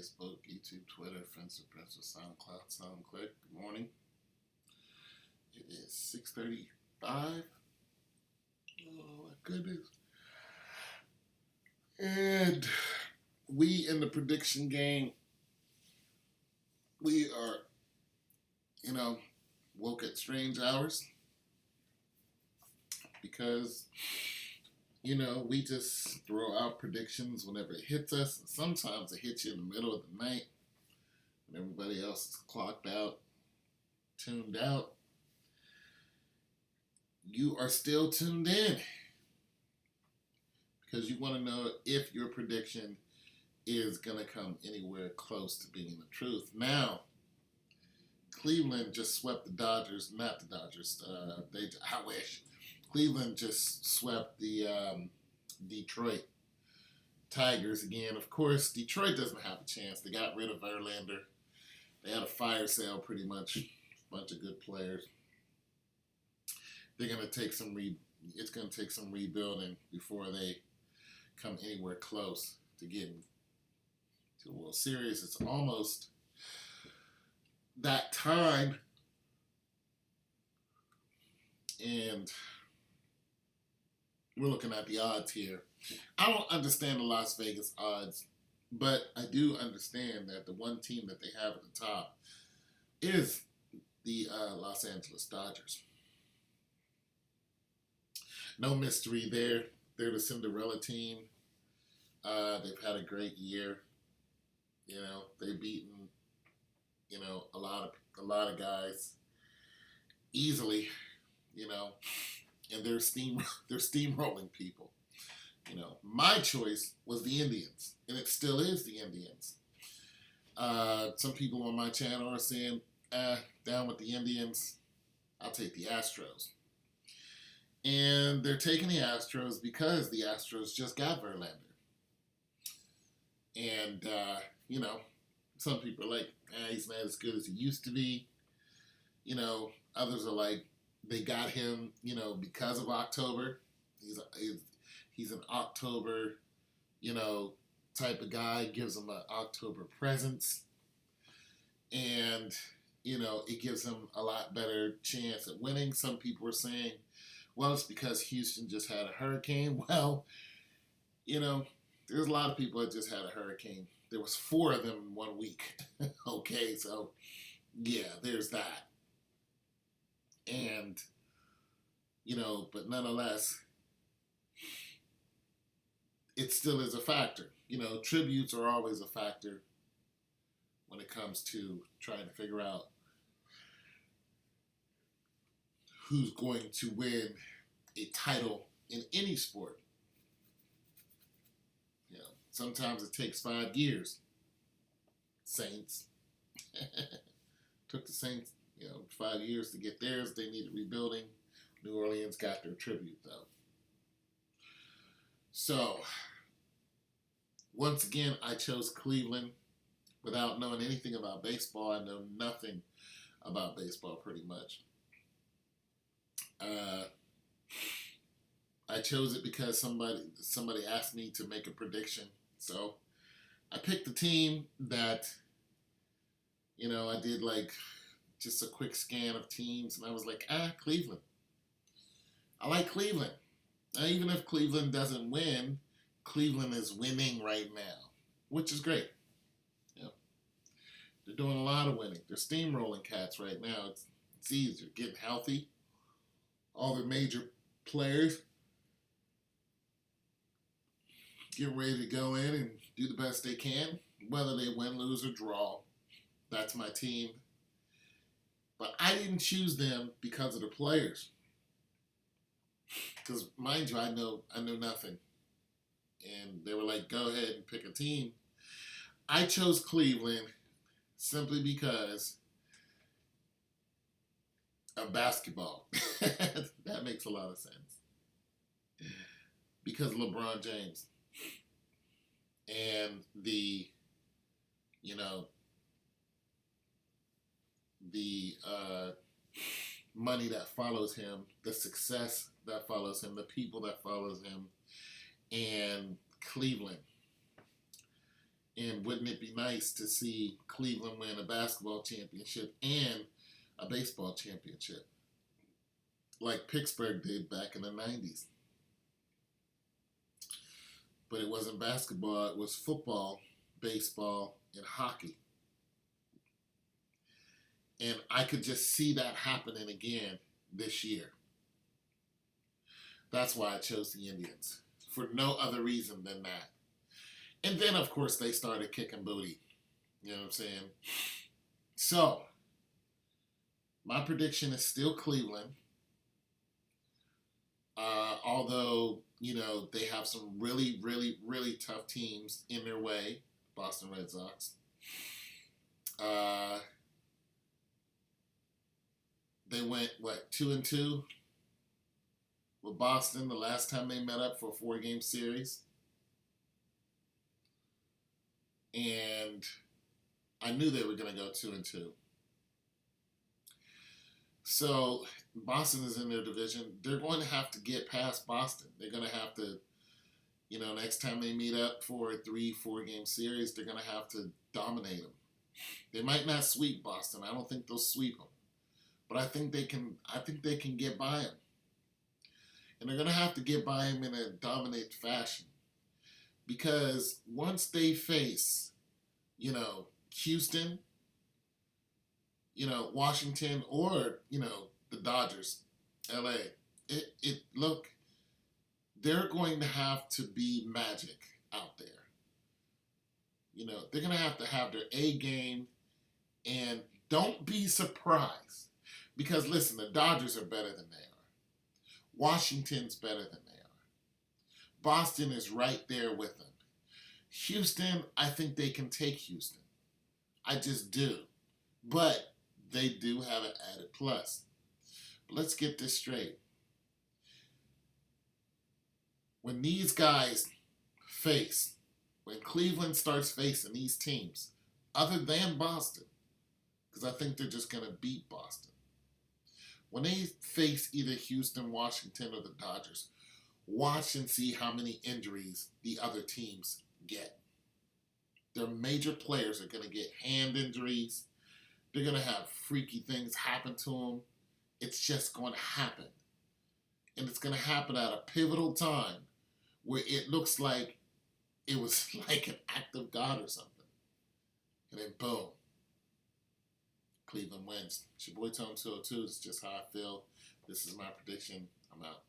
Facebook, YouTube, Twitter, Friendster, Press, SoundCloud, SoundClick. Good morning. It is 6:35. Oh my goodness. And we in the prediction game, we are, woke at strange hours because, we just throw out predictions whenever it hits us. Sometimes it hits you in the middle of the night when everybody else is clocked out, tuned out. You are still tuned in because you want to know if your prediction is going to come anywhere close to being the truth. Now, Cleveland just swept the Dodgers, not the Dodgers. I wish. Cleveland just swept the Detroit Tigers again. Of course, Detroit doesn't have a chance. They got rid of Verlander. They had a fire sale pretty much. A bunch of good players. They're going to take it's going to take some rebuilding before they come anywhere close to getting to the World Series. It's almost that time. And we're looking at the odds here. I don't understand the Las Vegas odds, but I do understand that the one team that they have at the top is the Los Angeles Dodgers. No mystery there. They're the Cinderella team. They've had a great year. They've beaten, a lot of guys easily, and they're steamrolling people. My choice was the Indians, and it still is the Indians. Some people on my channel are saying, down with the Indians. I'll take the Astros. And they're taking the Astros because the Astros just got Verlander. And, some people are like, he's not as good as he used to be. Others are like, they got him, because of October. He's an October, type of guy. Gives him an October presence. And, it gives him a lot better chance at winning. Some people are saying, well, it's because Houston just had a hurricane. Well, there's a lot of people that just had a hurricane. There was 4 of them in 1 week. Okay, so, yeah, there's that. And, but nonetheless, it still is a factor. Tributes are always a factor when it comes to trying to figure out who's going to win a title in any sport. Sometimes it takes 5 years. Saints. Took the Saints, 5 years to get theirs. They needed rebuilding. New Orleans got their tribute, though. So, once again, I chose Cleveland without knowing anything about baseball. I know nothing about baseball, pretty much. I chose it because somebody asked me to make a prediction. So I picked the team that, I did like just a quick scan of teams, and I was like, Cleveland. I like Cleveland. Now, even if Cleveland doesn't win, Cleveland is winning right now, which is great. They're doing a lot of winning. They're steamrolling cats right now. It's easy. They're getting healthy. All the major players getting ready to go in and do the best they can, whether they win, lose, or draw. That's my team. But I didn't choose them because of the players. Because, mind you, I know nothing. And they were like, go ahead and pick a team. I chose Cleveland simply because of basketball. That makes a lot of sense. Because of LeBron James. And the money that follows him, the success that follows him, the people that follows him, and Cleveland And wouldn't it be nice to see Cleveland win a basketball championship and a baseball championship like Pittsburgh did back in the 90s? But it wasn't basketball, it was football, baseball, and hockey. And I could just see that happening again this year. That's why I chose the Indians, for no other reason than that. And then, of course, they started kicking booty. You know what I'm saying? So, my prediction is still Cleveland. Although, they have some really, really, really tough teams in their way. Boston Red Sox. They went, 2-2 with Boston the last time they met up for a 4-game series. And I knew they were going to go 2-2. So Boston is in their division. They're going to have to get past Boston. They're going to have to, next time they meet up for a 3-4 game series, they're going to have to dominate them. They might not sweep Boston. I don't think they'll sweep them. But I think they can get by them. And they're going to have to get by them in a dominant fashion. Because once they face, Houston, Washington, or, the Dodgers, LA, they're going to have to be magic out there. They're going to have their A game, and don't be surprised. Because, listen, the Dodgers are better than they are. Washington's better than they are. Boston is right there with them. Houston, I think they can take Houston. I just do. But they do have an added plus. But let's get this straight. When these guys when Cleveland starts facing these teams, other than Boston, because I think they're just going to beat Boston, when they face either Houston, Washington, or the Dodgers, watch and see how many injuries the other teams get. Their major players are going to get hand injuries. They're going to have freaky things happen to them. It's just going to happen. And it's going to happen at a pivotal time where it looks like it was like an act of God or something. And then boom, Cleveland wins. It's your boy Tom 202. It's just how I feel. This is my prediction. I'm out.